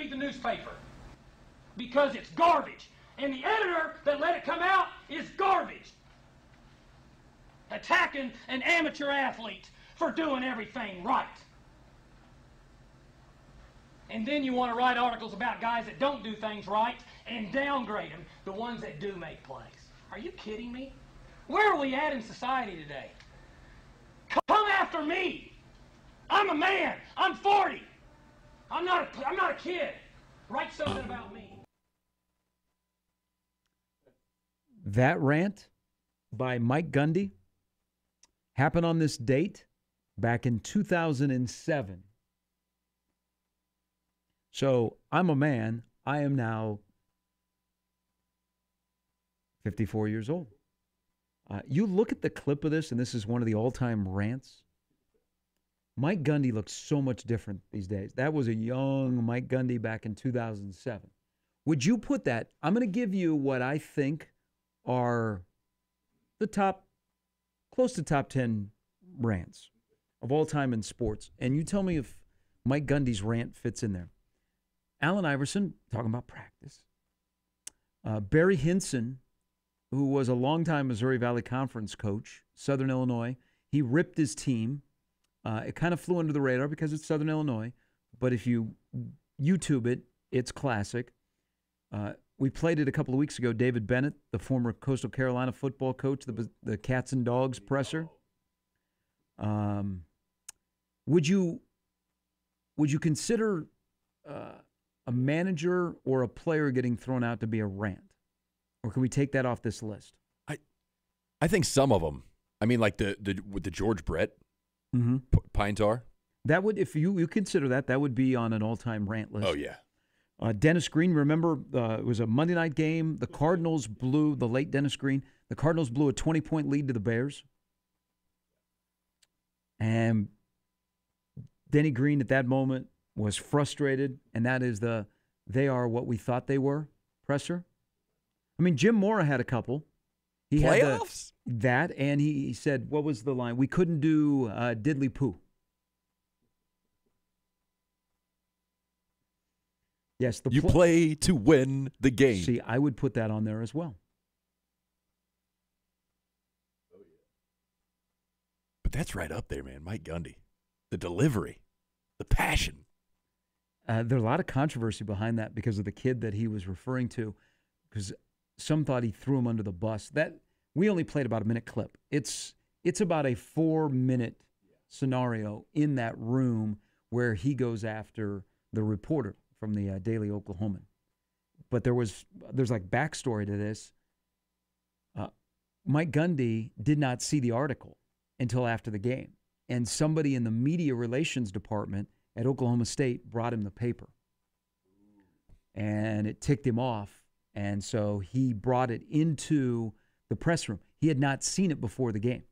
read the newspaper because it's garbage. And the editor that let it come out is garbage. Attacking an amateur athlete for doing everything right. And then you want to write articles about guys that don't do things right and downgrade them, the ones that do make plays. Are you kidding me? Where are we at in society today? Come after me. I'm a man. I'm 40. I'm not a kid. Write something about me. That rant by Mike Gundy happened on this date back in 2007. So I'm a man. I am now 54 years old. You look at the clip of this, and this is one of the all-time rants. Mike Gundy looks so much different these days. That was a young Mike Gundy back in 2007. Would you put that? I'm going to give you what I think are the top, close to top 10 rants of all time in sports. And you tell me if Mike Gundy's rant fits in there. Allen Iverson, talking about practice. Barry Hinson, who was a longtime Missouri Valley Conference coach, Southern Illinois. He ripped his team. It kind of flew under the radar because it's Southern Illinois. But if you YouTube it, it's classic. We played it a couple of weeks ago. David Bennett, the former Coastal Carolina football coach, the Cats and Dogs presser. Would you consider a manager or a player getting thrown out to be a rant? Or can we take that off this list? I think some of them. I mean, like with the George Brett Pine Tar. That would, if you consider that would be on an all-time rant list. Oh, yeah. Dennis Green, remember, it was a Monday night game. The Cardinals blew, the late Dennis Green, the Cardinals blew a 20-point lead to the Bears. And Denny Green at that moment was frustrated, and that is they are what we thought they were presser. I mean, Jim Mora had a couple. He Playoffs? Had that, and he said, what was the line? We couldn't do diddly poo. Yes, you play to win the game. See, I would put that on there as well. But that's right up there, man. Mike Gundy. The delivery. The passion. There's a lot of controversy behind that because of the kid that he was referring to, because some thought he threw him under the bus. That we only played about a minute clip. It's about a 4-minute scenario in that room where he goes after the reporter from the Daily Oklahoman. But there's like backstory to this. Mike Gundy did not see the article until after the game, and somebody in the media relations department at Oklahoma State brought him the paper, and it ticked him off, and so he brought it into the press room. He had not seen it before the game,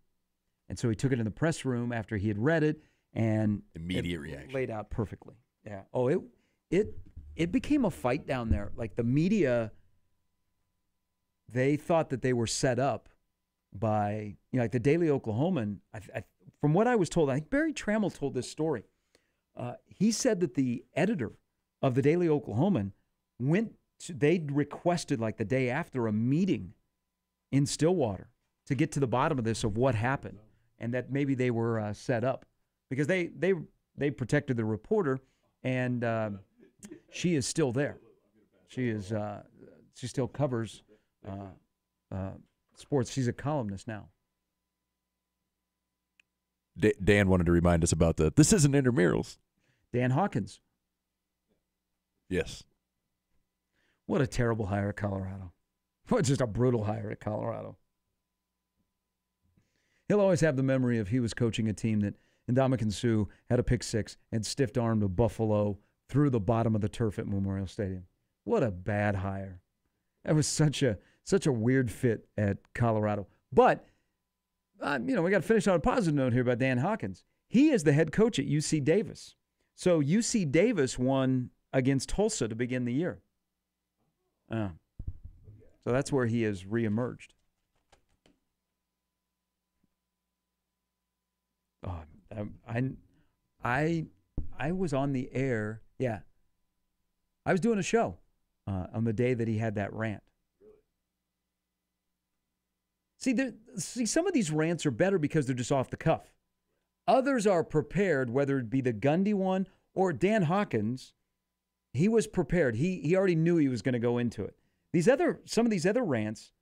and so he took it in the press room after he had read it, and immediate reaction laid out perfectly. Yeah. Oh, it became a fight down there. Like the media, they thought that they were set up by, like the Daily Oklahoman. From what I was told, I think Barry Trammell told this story. He said that the editor of the Daily Oklahoman they requested like the day after a meeting in Stillwater to get to the bottom of this, of what happened, and that maybe they were set up because they protected the reporter, and she is still there. She still covers sports. She's a columnist now. Dan wanted to remind us about this isn't intramurals. Dan Hawkins. Yes. What a terrible hire at Colorado. What just a brutal hire at Colorado. He'll always have the memory of he was coaching a team that Ndamukong Suh had a pick six and stiff-armed a Buffalo through the bottom of the turf at Memorial Stadium. What a bad hire. That was such a weird fit at Colorado. But, we got to finish on a positive note here about Dan Hawkins. He is the head coach at UC Davis. So UC Davis won against Tulsa to begin the year. So that's where he has reemerged. Oh, I was on the air. Yeah. I was doing a show on the day that he had that rant. See, some of these rants are better because they're just off the cuff. Others are prepared, whether it be the Gundy one or Dan Hawkins. He was prepared. He already knew he was going to go into it. Some of these other rants,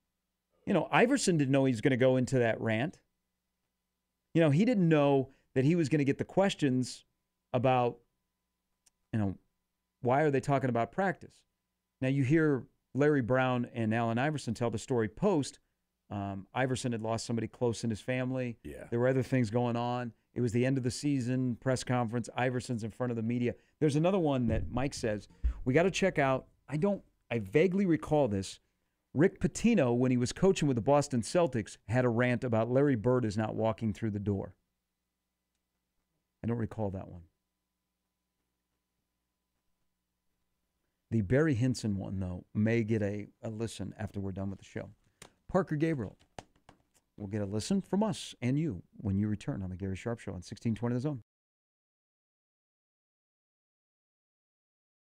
Iverson didn't know he was going to go into that rant. He didn't know that he was going to get the questions about, why are they talking about practice? Now you hear Larry Brown and Allen Iverson tell the story post. Iverson had lost somebody close in his family. Yeah. There were other things going on. It was the end of the season, press conference. Iverson's in front of the media. There's another one that Mike says, we got to check out. I vaguely recall this. Rick Pitino, when he was coaching with the Boston Celtics, had a rant about Larry Bird is not walking through the door. I don't recall that one. The Barry Hinson one, though, may get a listen after we're done with the show. Parker Gabriel will get a listen from us and you when you return on the Gary Sharp Show on 1620 The Zone.